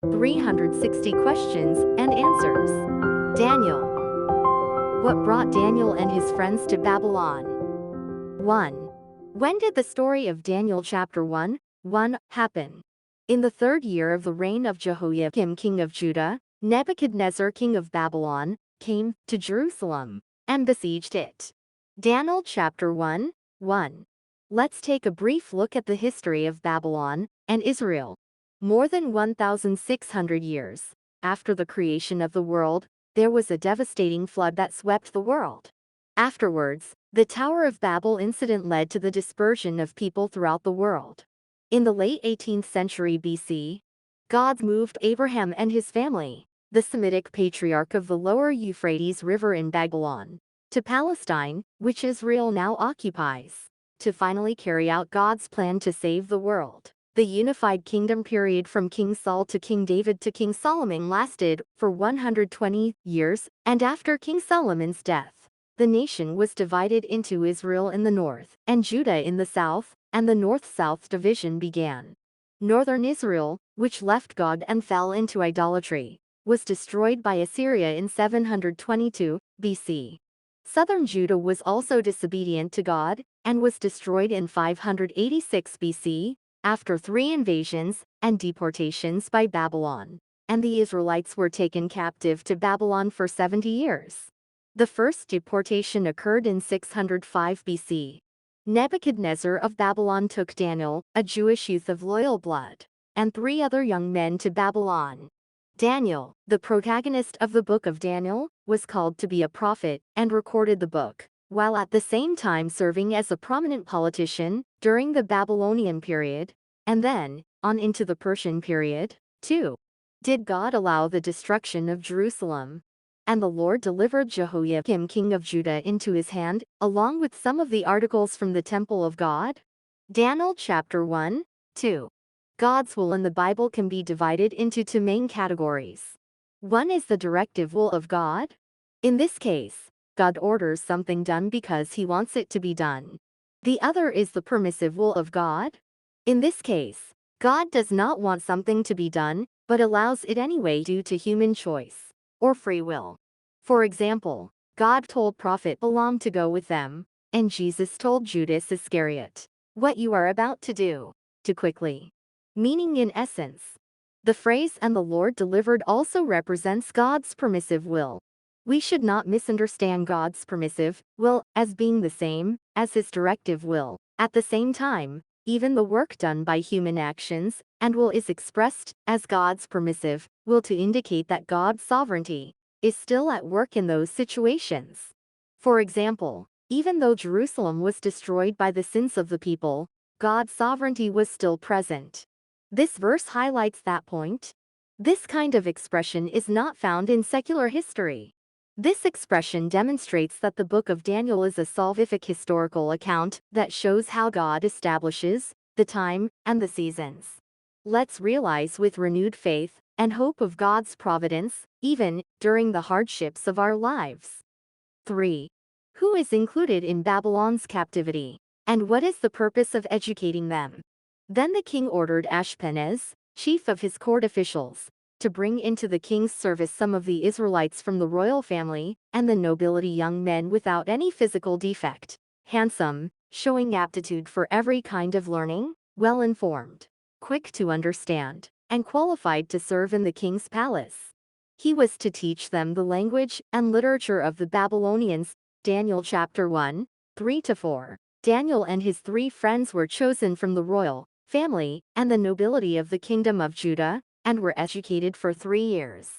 360 questions and answers. Daniel. What brought Daniel and his friends to Babylon? 1. When did the story of Daniel chapter 1 happen? In the third year of the reign of Jehoiakim king of Judah, Nebuchadnezzar king of Babylon came to Jerusalem and besieged it. Daniel chapter 1. Let's take a brief look at the history of Babylon and Israel. More than 1,600 years after the creation of the world, there was a devastating flood that swept the world. Afterwards, the Tower of Babel incident led to the dispersion of people throughout the world. In the late 18th century BC, God moved Abraham and his family, the Semitic patriarch of the lower Euphrates River in Babylon, to Palestine, which Israel now occupies, to finally carry out God's plan to save the world. The unified kingdom period from King Saul to King David to King Solomon lasted for 120 years, and after King Solomon's death, the nation was divided into Israel in the north and Judah in the south, and the north-south division began. Northern Israel, which left God and fell into idolatry, was destroyed by Assyria in 722 BC. Southern Judah was also disobedient to God and was destroyed in 586 BC. After 3 invasions and deportations by Babylon, and the Israelites were taken captive to Babylon for 70 years. The first deportation occurred in 605 BC. Nebuchadnezzar of Babylon took Daniel, a Jewish youth of loyal blood, and 3 other young men to Babylon. Daniel, the protagonist of the book of Daniel, was called to be a prophet and recorded the book, while at the same time serving as a prominent politician during the Babylonian period, and then on into the Persian period. 2. Did God allow the destruction of Jerusalem? And the Lord delivered Jehoiakim king of Judah into his hand, along with some of the articles from the temple of God? Daniel chapter 1-2. God's will in the Bible can be divided into 2 main categories. One is the directive will of God. In this case, God orders something done because he wants it to be done. The other is the permissive will of God. In this case, God does not want something to be done, but allows it anyway due to human choice or free will. For example, God told prophet Balaam to go with them, and Jesus told Judas Iscariot, "What you are about to do, too quickly." Meaning in essence, the phrase "and the Lord delivered" also represents God's permissive will. We should not misunderstand God's permissive will as being the same as his directive will. At the same time, even the work done by human actions and will is expressed as God's permissive will to indicate that God's sovereignty is still at work in those situations. For example, even though Jerusalem was destroyed by the sins of the people, God's sovereignty was still present. This verse highlights that point. This kind of expression is not found in secular history. This expression demonstrates that the book of Daniel is a salvific historical account that shows how God establishes the time and the seasons. Let's realize with renewed faith and hope of God's providence, even during the hardships of our lives. 3. Who is included in Babylon's captivity, and what is the purpose of educating them? Then the king ordered Ashpenaz, chief of his court officials, to bring into the king's service some of the Israelites from the royal family and the nobility, young men without any physical defect, handsome, showing aptitude for every kind of learning, well-informed, quick to understand, and qualified to serve in the king's palace. He was to teach them the language and literature of the Babylonians. Daniel chapter 1:3-4. Daniel and his 3 friends were chosen from the royal family and the nobility of the kingdom of Judah, and were educated for 3 years.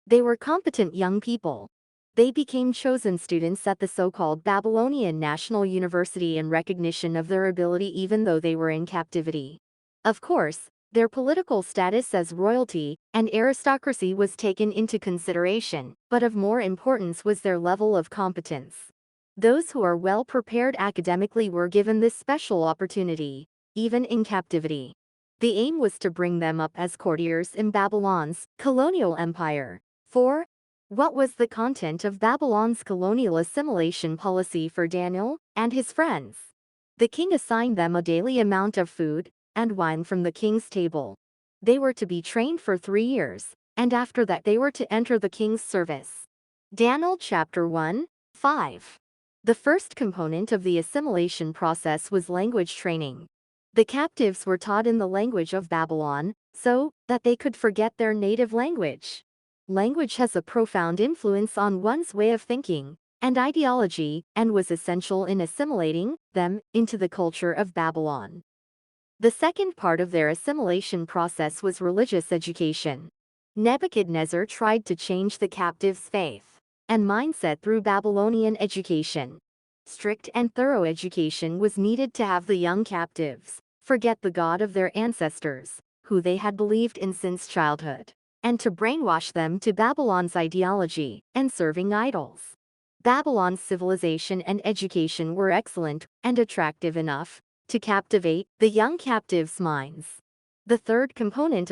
They were competent young people. They became chosen students at the so-called Babylonian National University in recognition of their ability even though they were in captivity. Of course, their political status as royalty and aristocracy was taken into consideration, but of more importance was their level of competence. Those who are well prepared academically were given this special opportunity, even in captivity. The aim was to bring them up as courtiers in Babylon's colonial empire. 4. What was the content of Babylon's colonial assimilation policy for Daniel and his friends? The king assigned them a daily amount of food and wine from the king's table. They were to be trained for 3 years, and after that they were to enter the king's service. Daniel chapter 1, 5. The first component of the assimilation process was language training. The captives were taught in the language of Babylon, so that they could forget their native language. Language has a profound influence on one's way of thinking and ideology, and was essential in assimilating them into the culture of Babylon. The second part of their assimilation process was religious education. Nebuchadnezzar tried to change the captives' faith and mindset through Babylonian education. Strict and thorough education was needed to have the young captives forget the God of their ancestors, who they had believed in since childhood, and to brainwash them to Babylon's ideology and serving idols. Babylon's civilization and education were excellent and attractive enough to captivate the young captives' minds. The third component